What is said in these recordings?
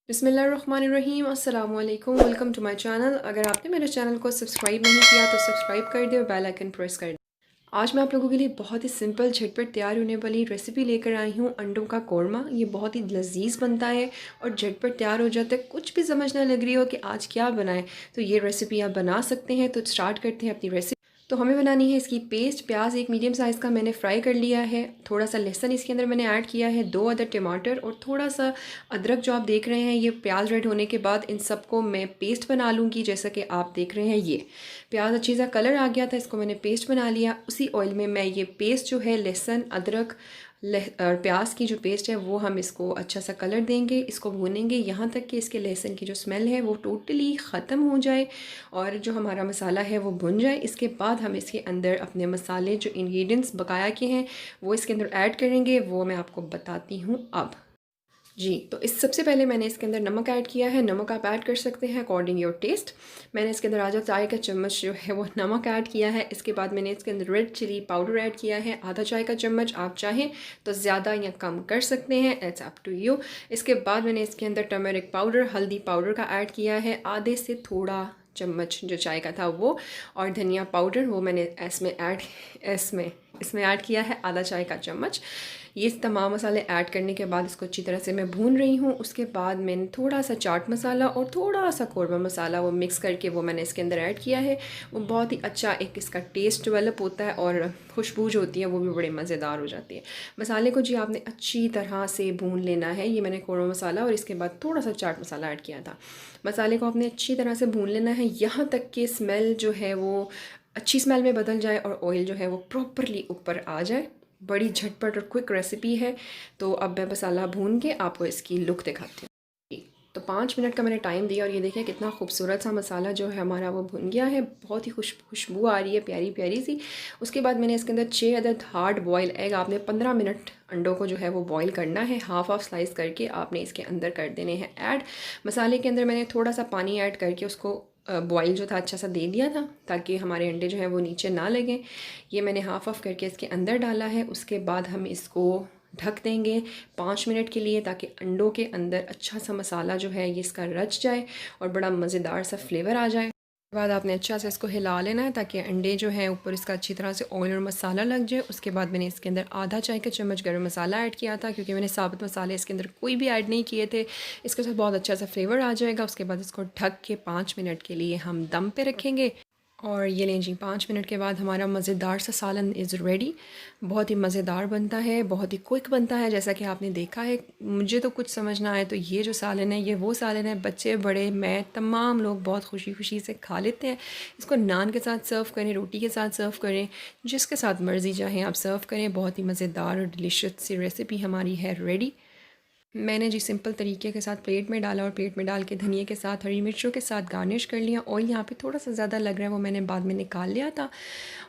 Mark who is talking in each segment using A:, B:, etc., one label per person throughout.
A: बिस्मिल्लाहिर्रहमानिर्रहीम अस्सलाम वालेकुम, वेलकम टू माय चैनल। अगर आपने मेरे चैनल को सब्सक्राइब नहीं किया तो सब्सक्राइब कर दे और बेल आइकन प्रेस कर दे। आज मैं आप लोगों के लिए बहुत ही सिंपल झटपट तैयार होने वाली रेसिपी लेकर आई हूँ, अंडों का कौरमा। ये बहुत ही लजीज बनता है और झटपट तैयार हो जाता है। कुछ भी समझ ना लग रही हो कि आज क्या बनाएं तो ये रेसिपी आप बना सकते हैं। तो स्टार्ट करते हैं अपनी रेसिपी। तो हमें बनानी है इसकी पेस्ट। प्याज एक मीडियम साइज़ का मैंने फ्राई कर लिया है। थोड़ा सा लहसुन इसके अंदर मैंने ऐड किया है, 2 अदद टमाटर और थोड़ा सा अदरक जो आप देख रहे हैं। ये प्याज रेड होने के बाद इन सबको मैं पेस्ट बना लूँगी। जैसा कि आप देख रहे हैं, ये प्याज अच्छी सा कलर आ गया था, इसको मैंने पेस्ट बना लिया। उसी ऑयल में मैं ये पेस्ट जो है लहसुन अदरक और प्याज की जो पेस्ट है वो हम इसको अच्छा सा कलर देंगे। इसको भूनेंगे यहाँ तक कि इसके लहसुन की जो स्मेल है वो टोटली ख़त्म हो जाए और जो हमारा मसाला है वो भुन जाए। इसके बाद हम इसके अंदर अपने मसाले जो इंग्रेडिएंट्स बकाया के हैं वो इसके अंदर ऐड करेंगे। वो मैं आपको बताती हूँ अब। जी, तो इस सबसे पहले मैंने इसके अंदर नमक ऐड किया है। नमक आप ऐड कर सकते हैं अकॉर्डिंग योर टेस्ट। मैंने इसके अंदर आधा चाय का चम्मच जो है वो नमक ऐड किया है। इसके बाद मैंने इसके अंदर रेड चिली पाउडर ऐड किया है, आधा चाय का चम्मच। आप चाहें तो ज़्यादा या कम कर सकते हैं, इट्स अप टू यू। इसके बाद मैंने इसके अंदर टर्मरिक पाउडर हल्दी पाउडर का ऐड किया है, आधे से थोड़ा चम्मच जो चाय का था वो। और धनिया पाउडर वो मैंने इसमें ऐड किया है, आधा चाय का चम्मच। ये तमाम मसाले ऐड करने के बाद इसको अच्छी तरह से मैं भून रही हूँ। उसके बाद मैंने थोड़ा सा चाट मसाला और थोड़ा सा कौरमा मसाला वो मिक्स करके वो मैंने इसके अंदर ऐड किया है। वो बहुत ही अच्छा एक इसका टेस्ट डेवलप होता है और खुशबू जो होती है वो भी बड़े मज़ेदार हो जाती है। मसाले को जी आपने अच्छी तरह से भून लेना है। ये मैंने कौरमा मसाला और इसके बाद थोड़ा सा चाट मसाला ऐड किया था। मसाले को आपने अच्छी तरह से भून लेना है यहाँ तक कि स्मेल जो है वो अच्छी स्मेल में बदल जाए और ऑयल जो है वो प्रॉपरली ऊपर आ जाए। बड़ी झटपट और क्विक रेसिपी है। तो अब मैं मसाला भून के आपको इसकी लुक दिखाती हूँ। तो 5 मिनट का मैंने टाइम दिया और ये देखिए कितना खूबसूरत सा मसाला जो है हमारा वो भुन गया है। बहुत ही खुशबू आ रही है प्यारी प्यारी सी। उसके बाद मैंने इसके अंदर 6 अदद हार्ड बॉयल एग, आपने 15 मिनट अंडों को जो है वो बॉईल करना है। हाफ स्लाइस करके आपने इसके अंदर कर देने हैं ऐड। मसाले के अंदर मैंने थोड़ा सा पानी ऐड करके उसको बॉयल जो था अच्छा सा दे दिया था ताकि हमारे अंडे जो हैं वो नीचे ना लगें। ये मैंने हाफ ऑफ करके इसके अंदर डाला है। उसके बाद हम इसको ढक देंगे 5 मिनट के लिए ताकि अंडों के अंदर अच्छा सा मसाला जो है ये इसका रच जाए और बड़ा मज़ेदार सा फ्लेवर आ जाए। उसके बाद आपने अच्छा से इसको हिला लेना है ताकि अंडे जो हैं ऊपर इसका अच्छी तरह से ऑयल और मसाला लग जाए। उसके बाद मैंने इसके अंदर आधा चाय का चम्मच गरम मसाला ऐड किया था क्योंकि मैंने साबुत मसाले इसके अंदर कोई भी ऐड नहीं किए थे। इसके साथ बहुत अच्छा सा फ्लेवर आ जाएगा। उसके बाद इसको ढक के 5 मिनट के लिए हम दम पे रखेंगे। और ये लें जी, 5 मिनट के बाद हमारा मज़ेदार सा सालन इज़ रेडी। बहुत ही मज़ेदार बनता है, बहुत ही क्विक बनता है जैसा कि आपने देखा है। मुझे तो कुछ समझ ना आए तो ये जो सालन है ये वो सालन है, बच्चे बड़े मैं तमाम लोग बहुत खुशी खुशी से खा लेते हैं। इसको नान के साथ सर्व करें, रोटी के साथ सर्व करें, जिसके साथ मर्ज़ी चाहें आप सर्व करें। बहुत ही मज़ेदार और डिलीशियस सी रेसिपी हमारी है रेडी। मैंने जी सिंपल तरीके के साथ प्लेट में डाला और प्लेट में डाल के धनिया के साथ हरी मिर्चों के साथ गार्निश कर लिया। ऑयल यहाँ पे थोड़ा सा ज़्यादा लग रहा है, वो मैंने बाद में निकाल लिया था।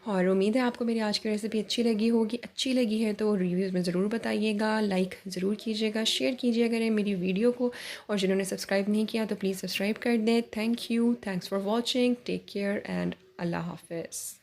A: और उम्मीद है आपको मेरी आज की रेसिपी अच्छी लगी होगी। अच्छी लगी है तो रिव्यूज़ में ज़रूर बताइएगा, लाइक ज़रूर कीजिएगा, शेयर कीजिए करें मेरी वीडियो को। और जिन्होंने सब्सक्राइब नहीं किया तो प्लीज़ सब्सक्राइब कर दें। Thank you, thanks for watching, take care and अल्लाह हाफिज़।